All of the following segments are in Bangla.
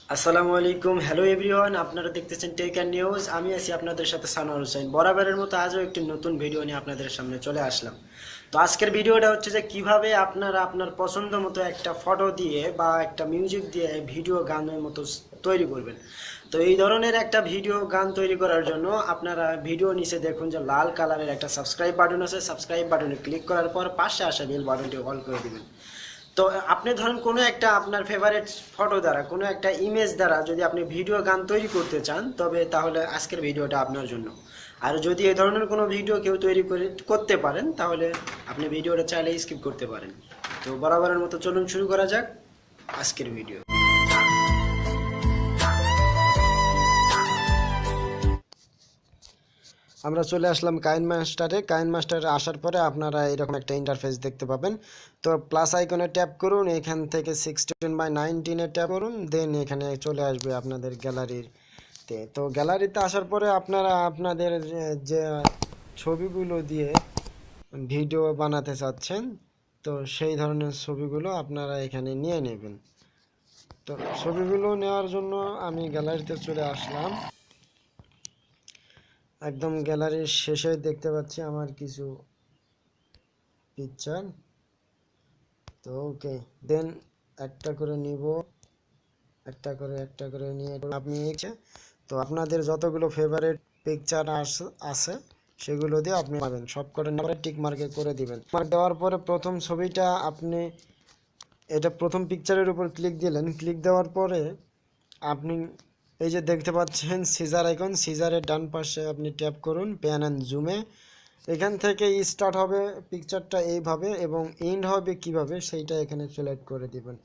আসসালামু আলাইকুম, হ্যালো এভরিওয়ান। আপনারা দেখতেছেন টেক অ্যান্ড নিউজ। আমি আছি আপনাদের সাথে সানোয়ার হোসেন। বরাবরের মতো আজও একটি নতুন ভিডিও নিয়ে আপনাদের সামনে চলে আসলাম। তো আজকের ভিডিওটা হচ্ছে যে কিভাবে আপনারা আপনার পছন্দ মতো একটা ফটো দিয়ে বা একটা মিউজিক দিয়ে ভিডিও গানের মতো তৈরি করবেন। তো এই ধরনের একটা ভিডিও গান তৈরি করার জন্য আপনারা ভিডিও নিচে দেখুন যে লাল কালারের একটা সাবস্ক্রাইব বাটন আছে। সাবস্ক্রাইব বাটনে ক্লিক করার পর পাশে আসা বেল বাটনটি অল করে দিবেন। তো আপনি ধরেন কোনো একটা আপনার ফেভারিট ফটো দ্বারা, কোনো একটা ইমেজ দ্বারা যদি আপনি ভিডিও গান তৈরি করতে চান, তবে তাহলে আজকের ভিডিওটা আপনার জন্য। আর যদি এই ধরনের কোনো ভিডিও কেউ তৈরি করতে পারেন, তাহলে আপনি ভিডিওটা চাইলে স্কিপ করতে পারেন। তো বরাবরের মতো চলুন শুরু করা যাক আজকের ভিডিও। আমরা চলে আসলাম কাইনমাস্টারে আসার পরে আপনারা এরকম একটা ইন্টারফেস দেখতে পাবেন। তো প্লাস আইকনে ট্যাপ করুন, এখান থেকে 16:19 ট্যাপ করুন, দেন এখানে চলে আসবে আপনাদের গ্যালারিতে। তো গ্যালারিতে আসার পরে আপনারা আপনাদের যে ছবিগুলো দিয়ে ভিডিও বানাতে চাচ্ছেন, তো সেই ধরনের ছবিগুলো আপনারা এখানে নিয়ে নেবেন। তো ছবিগুলো নেওয়ার জন্য আমি গ্যালারিতে চলে আসলাম। একদম গ্যালারির শেষে দেখতে পাচ্ছি আমার কিছু পিকচার। তো ওকে, দেন একটা করে নিব, একটা করে নিয়ে আপনি তো আপনাদের যতগুলো ফেভারিট পিকচার আছে সেগুলো দিয়ে আপনি পাবেন। সব করে না টিক মার্কে করে দিবেন। মার্ক দেওয়ার পরে প্রথম ছবিটা আপনি এটা প্রথম পিকচারের উপর ক্লিক দিলেন। ক্লিক দেওয়ার পরে আপনি এই যে দেখতে পাচ্ছেন সিজার আইকন, সিজারের ডান পাশে আপনি ট্যাপ করুন, প্যান অ্যান্ড জুমে। এখান থেকে স্টার্ট হবে পিকচারটা এইভাবে এবং এন্ড হবে কিভাবে সেইটা এখানে সিলেক্ট করে দিবেন।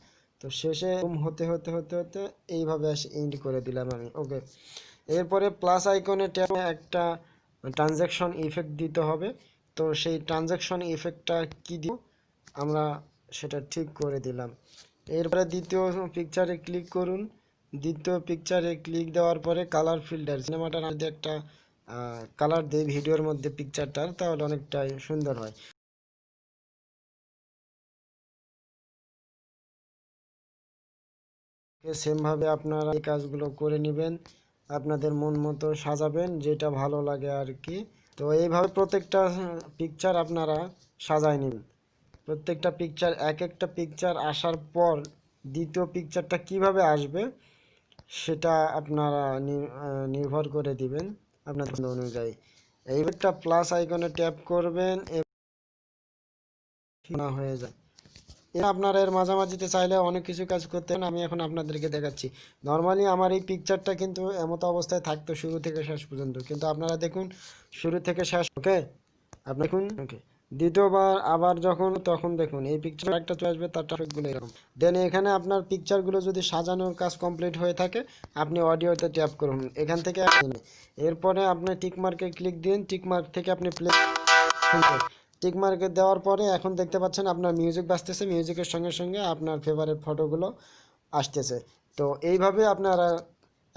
তো শেষে হতে হতে হতে হতে এইভাবে এন্ড করে দিলাম আমি। ওকে, এরপরে প্লাস আইকনে ট্যাপ একটা ট্রানজ্যাকশন ইফেক্ট দিতে হবে। তো সেই ট্রানজ্যাকশন ইফেক্টটা কি দিব আমরা সেটা ঠিক করে দিলাম। এরপরে দ্বিতীয় পিকচারে ক্লিক করুন। দ্বিতীয় পিকচারে ক্লিক দেওয়ার পরে কালার ফিল্টার, সিনেমাটার মধ্যে একটা কালার দেয় ভিডিওর মধ্যে পিকচারটার, তাহলে অনেকটাই সুন্দর হয়। সেমভাবে আপনারা এই কাজগুলো করে নেবেন, আপনাদের মন মতো সাজাবেন যেটা ভালো লাগে আর কি। তো এইভাবে প্রত্যেকটা পিকচার আপনারা সাজায় নেবেন। প্রত্যেকটা পিকচার এক একটা পিকচার আসার পর দ্বিতীয় পিকচারটা কিভাবে আসবে সেটা আপনারা নির্ভর করে দিবেন আপনাদের অনুযায়ী। এইটা প্লাস আইকনে ট্যাপ করবেন না হয়ে যায়। আপনারা এর মাঝামাঝিতে চাইলে অনেক কিছু কাজ করতে পারেন। আমি এখন আপনাদেরকে দেখাচ্ছি। নর্মালি আমার এই পিকচারটা কিন্তু এমতো অবস্থায় থাকতো শুরু থেকে শেষ পর্যন্ত, কিন্তু আপনারা দেখুন শুরু থেকে শেষ। ওকে, আপনি দেখুন। ওকে, দ্বিতীয়বার আবার যখন তখন দেখুন এই পিকচার একটা চলে আসবে, তার ট্রাফিকগুলো এরকম। দেন এখানে আপনার পিকচারগুলো যদি সাজানোর কাজ কমপ্লিট হয়ে থাকে আপনি অডিওতে ট্যাপ করুন এখান থেকে। এরপরে আপনি টিক মার্কে ক্লিক দিন, টিক মার্ক থেকে আপনি প্লে টিক মার্কে দেওয়ার পরে এখন দেখতে পাচ্ছেন আপনার মিউজিক বাজতেছে, মিউজিকের সঙ্গে সঙ্গে আপনার ফেভারিট ফটোগুলো আসতেছে। তো এইভাবে আপনারা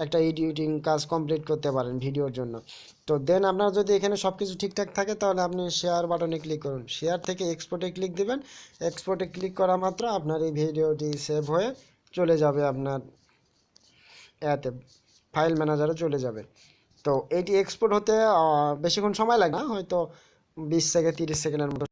একটা এডিটিং কাজ কমপ্লিট করতে পারেন ভিডিওর জন্য। তো দেন আপনার যদি এখানে সব কিছু ঠিকঠাক থাকে তাহলে আপনি শেয়ার বাটনে ক্লিক করুন, শেয়ার থেকে এক্সপোর্টে ক্লিক দিবেন। এক্সপোর্টে ক্লিক করা মাত্র আপনার এই ভিডিওটি সেভ হয়ে চলে যাবে আপনার এতে ফাইল ম্যানেজারে চলে যাবে। তো এটি এক্সপোর্ট হতে বেশিক্ষণ সময় লাগে না, হয়তো 20 থেকে 30 সেকেন্ডের মতো